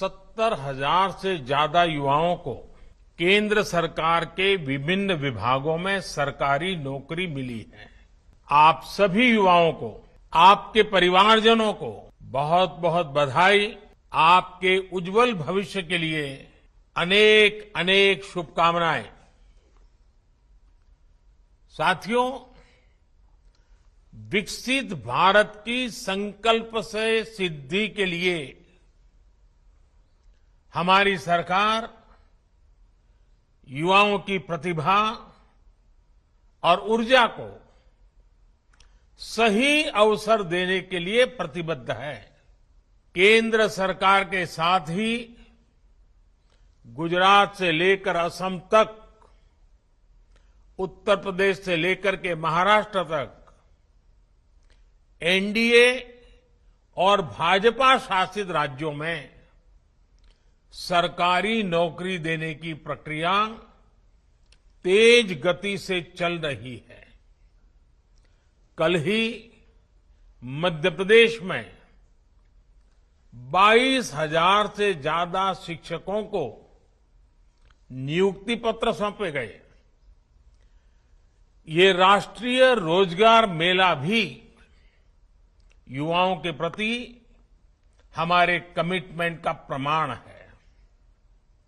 70,000 से ज्यादा युवाओं को केंद्र सरकार के विभिन्न विभागों में सरकारी नौकरी मिली है। आप सभी युवाओं को, आपके परिवारजनों को बहुत बहुत बधाई। आपके उज्जवल भविष्य के लिए अनेक अनेक शुभकामनाएं। साथियों, विकसित भारत की संकल्प से सिद्धि के लिए हमारी सरकार युवाओं की प्रतिभा और ऊर्जा को सही अवसर देने के लिए प्रतिबद्ध है। केंद्र सरकार के साथ ही गुजरात से लेकर असम तक, उत्तर प्रदेश से लेकर के महाराष्ट्र तक एनडीए और भाजपा शासित राज्यों में सरकारी नौकरी देने की प्रक्रिया तेज गति से चल रही है। कल ही मध्य प्रदेश में 22,000 से ज्यादा शिक्षकों को नियुक्ति पत्र सौंपे गए। ये राष्ट्रीय रोजगार मेला भी युवाओं के प्रति हमारे कमिटमेंट का प्रमाण है।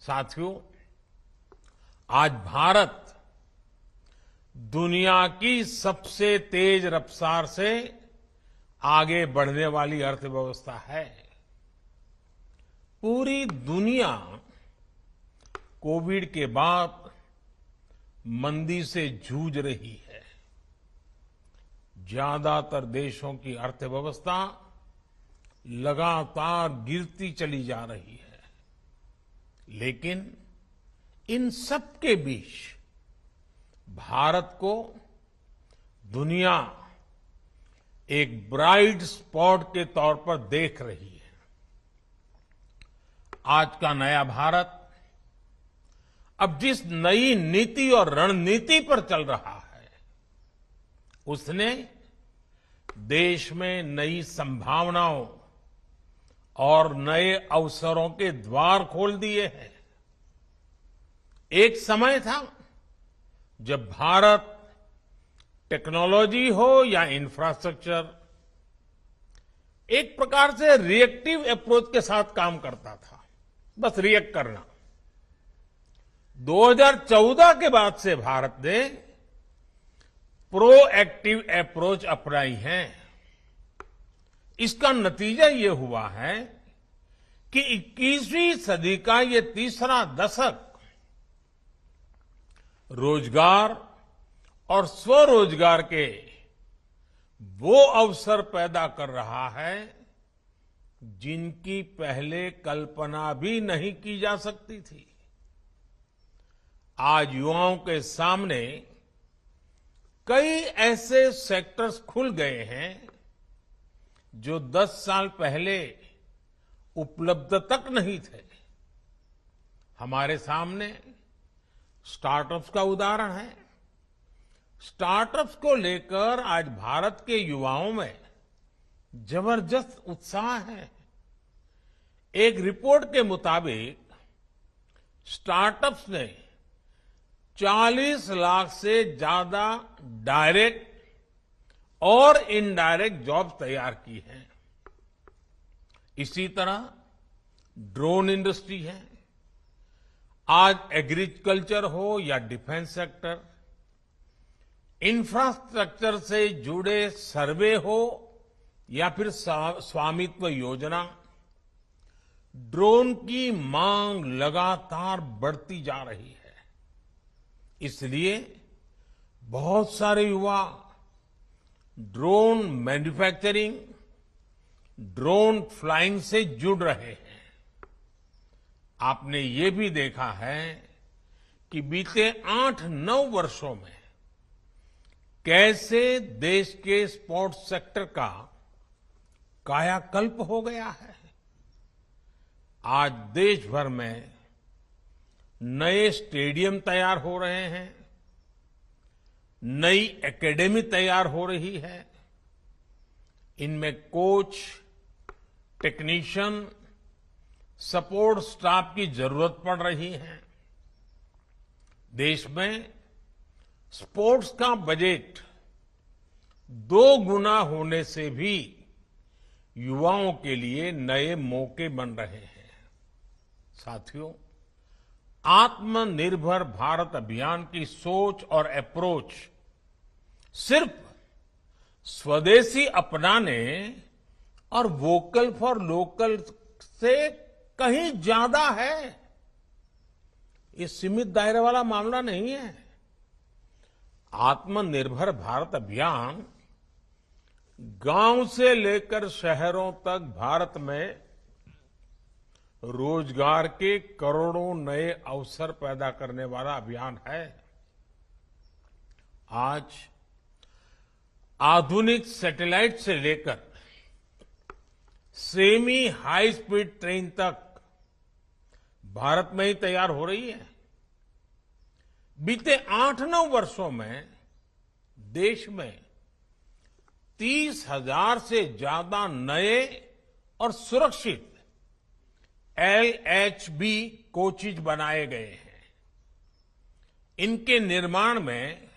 साथियों, आज भारत दुनिया की सबसे तेज रफ्तार से आगे बढ़ने वाली अर्थव्यवस्था है। पूरी दुनिया कोविड के बाद मंदी से जूझ रही है। ज्यादातर देशों की अर्थव्यवस्था लगातार गिरती चली जा रही है, लेकिन इन सब के बीच भारत को दुनिया एक ब्राइट स्पॉट के तौर पर देख रही है। आज का नया भारत अब जिस नई नीति और रणनीति पर चल रहा है, उसने देश में नई संभावनाओं और नए अवसरों के द्वार खोल दिए हैं। एक समय था जब भारत टेक्नोलॉजी हो या इंफ्रास्ट्रक्चर, एक प्रकार से रिएक्टिव अप्रोच के साथ काम करता था, बस रिएक्ट करना। 2014 के बाद से भारत ने प्रोएक्टिव अप्रोच अपनाई है। इसका नतीजा ये हुआ है कि 21वीं सदी का ये तीसरा दशक रोजगार और स्वरोजगार के वो अवसर पैदा कर रहा है जिनकी पहले कल्पना भी नहीं की जा सकती थी। आज युवाओं के सामने कई ऐसे सेक्टर्स खुल गए हैं जो 10 साल पहले उपलब्ध तक नहीं थे। हमारे सामने स्टार्टअप्स का उदाहरण है। स्टार्टअप्स को लेकर आज भारत के युवाओं में जबरदस्त उत्साह है। एक रिपोर्ट के मुताबिक स्टार्टअप्स ने 40 लाख से ज्यादा डायरेक्ट और इनडायरेक्ट जॉब तैयार की हैं। इसी तरह ड्रोन इंडस्ट्री है। आज एग्रीकल्चर हो या डिफेंस सेक्टर, इंफ्रास्ट्रक्चर से जुड़े सर्वे हो या फिर स्वामित्व योजना, ड्रोन की मांग लगातार बढ़ती जा रही है। इसलिए बहुत सारे युवा ड्रोन मैन्युफैक्चरिंग, ड्रोन फ्लाइंग से जुड़ रहे हैं। आपने ये भी देखा है कि बीते 8-9 वर्षों में कैसे देश के स्पोर्ट्स सेक्टर का कायाकल्प हो गया है। आज देश भर में नए स्टेडियम तैयार हो रहे हैं, नई एकेडमी तैयार हो रही है। इनमें कोच, टेक्नीशियन, सपोर्ट स्टाफ की जरूरत पड़ रही है। देश में स्पोर्ट्स का बजट 2 गुना होने से भी युवाओं के लिए नए मौके बन रहे हैं। साथियों, आत्मनिर्भर भारत अभियान की सोच और अप्रोच सिर्फ स्वदेशी अपनाने और वोकल फॉर लोकल से कहीं ज्यादा है। ये सीमित दायरे वाला मामला नहीं है। आत्मनिर्भर भारत अभियान गांव से लेकर शहरों तक भारत में रोजगार के करोड़ों नए अवसर पैदा करने वाला अभियान है। आज आधुनिक सैटेलाइट से लेकर सेमी हाई स्पीड ट्रेन तक भारत में ही तैयार हो रही है। बीते 8-9 वर्षों में देश में 30,000 से ज्यादा नए और सुरक्षित LHB कोचेज बनाए गए हैं। इनके निर्माण में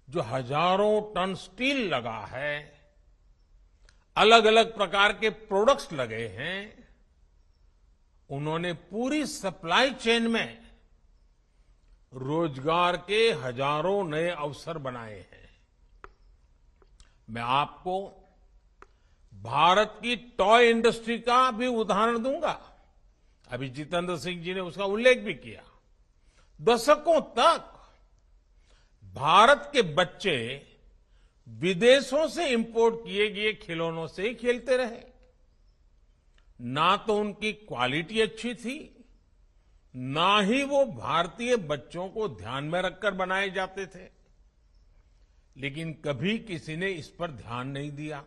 जो हजारों टन स्टील लगा है, अलग अलग प्रकार के प्रोडक्ट्स लगे हैं, उन्होंने पूरी सप्लाई चेन में रोजगार के हजारों नए अवसर बनाए हैं। मैं आपको भारत की टॉय इंडस्ट्री का भी उदाहरण दूंगा। अभी जितेंद्र सिंह जी ने उसका उल्लेख भी किया। दशकों तक भारत के बच्चे विदेशों से इंपोर्ट किए गए खिलौनों से ही खेलते रहे। ना तो उनकी क्वालिटी अच्छी थी, ना ही वो भारतीय बच्चों को ध्यान में रखकर बनाए जाते थे। लेकिन कभी किसी ने इस पर ध्यान नहीं दिया।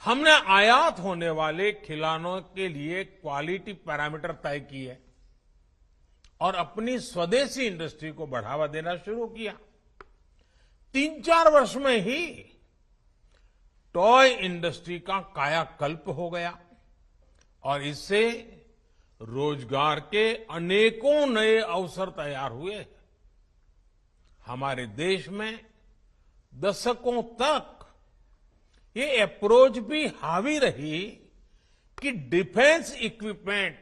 हमने आयात होने वाले खिलौनों के लिए क्वालिटी पैरामीटर तय किए और अपनी स्वदेशी इंडस्ट्री को बढ़ावा देना शुरू किया। 3-4 वर्ष में ही टॉय इंडस्ट्री का कायाकल्प हो गया और इससे रोजगार के अनेकों नए अवसर तैयार हुए। हमारे देश में दशकों तक ये अप्रोच भी हावी रही कि डिफेंस इक्विपमेंट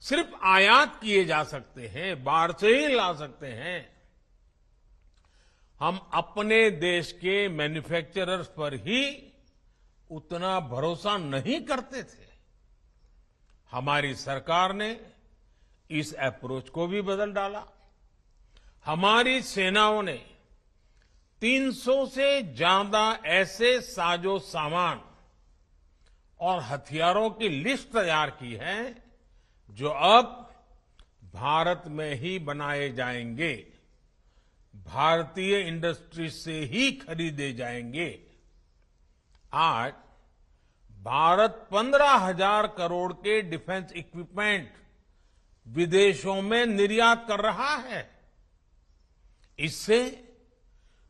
सिर्फ आयात किए जा सकते हैं, बाहर से ही ला सकते हैं। हम अपने देश के मैन्युफैक्चरर्स पर ही उतना भरोसा नहीं करते थे। हमारी सरकार ने इस अप्रोच को भी बदल डाला। हमारी सेनाओं ने 300 से ज्यादा ऐसे साजो सामान और हथियारों की लिस्ट तैयार की है जो अब भारत में ही बनाए जाएंगे, भारतीय इंडस्ट्री से ही खरीदे जाएंगे। आज भारत 15,000 करोड़ के डिफेंस इक्विपमेंट विदेशों में निर्यात कर रहा है। इससे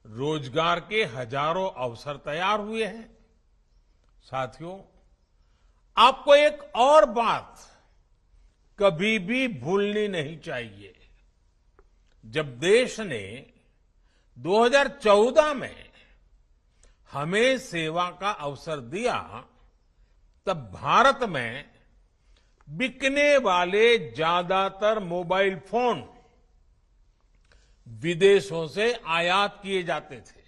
रोजगार के हजारों अवसर तैयार हुए हैं। साथियों, आपको एक और बात कभी भी भूलनी नहीं चाहिए। जब देश ने 2014 में हमें सेवा का अवसर दिया, तब भारत में बिकने वाले ज्यादातर मोबाइल फोन विदेशों से आयात किए जाते थे।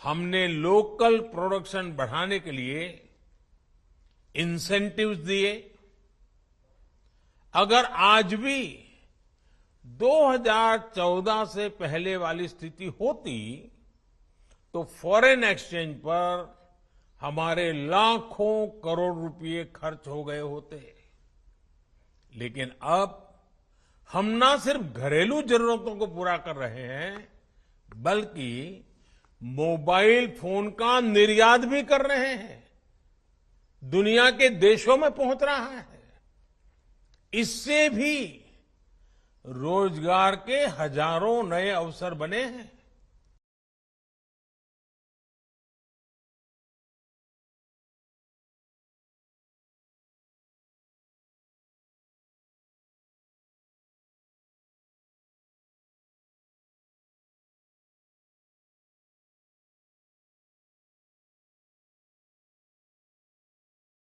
हमने लोकल प्रोडक्शन बढ़ाने के लिए इंसेंटिव्स दिए। अगर आज भी 2014 से पहले वाली स्थिति होती तो फॉरेन एक्सचेंज पर हमारे लाखों करोड़ रुपए खर्च हो गए होते। लेकिन अब हम ना सिर्फ घरेलू जरूरतों को पूरा कर रहे हैं, बल्कि मोबाइल फोन का निर्यात भी कर रहे हैं। दुनिया के देशों में पहुंच रहा है। इससे भी रोजगार के हजारों नए अवसर बने हैं।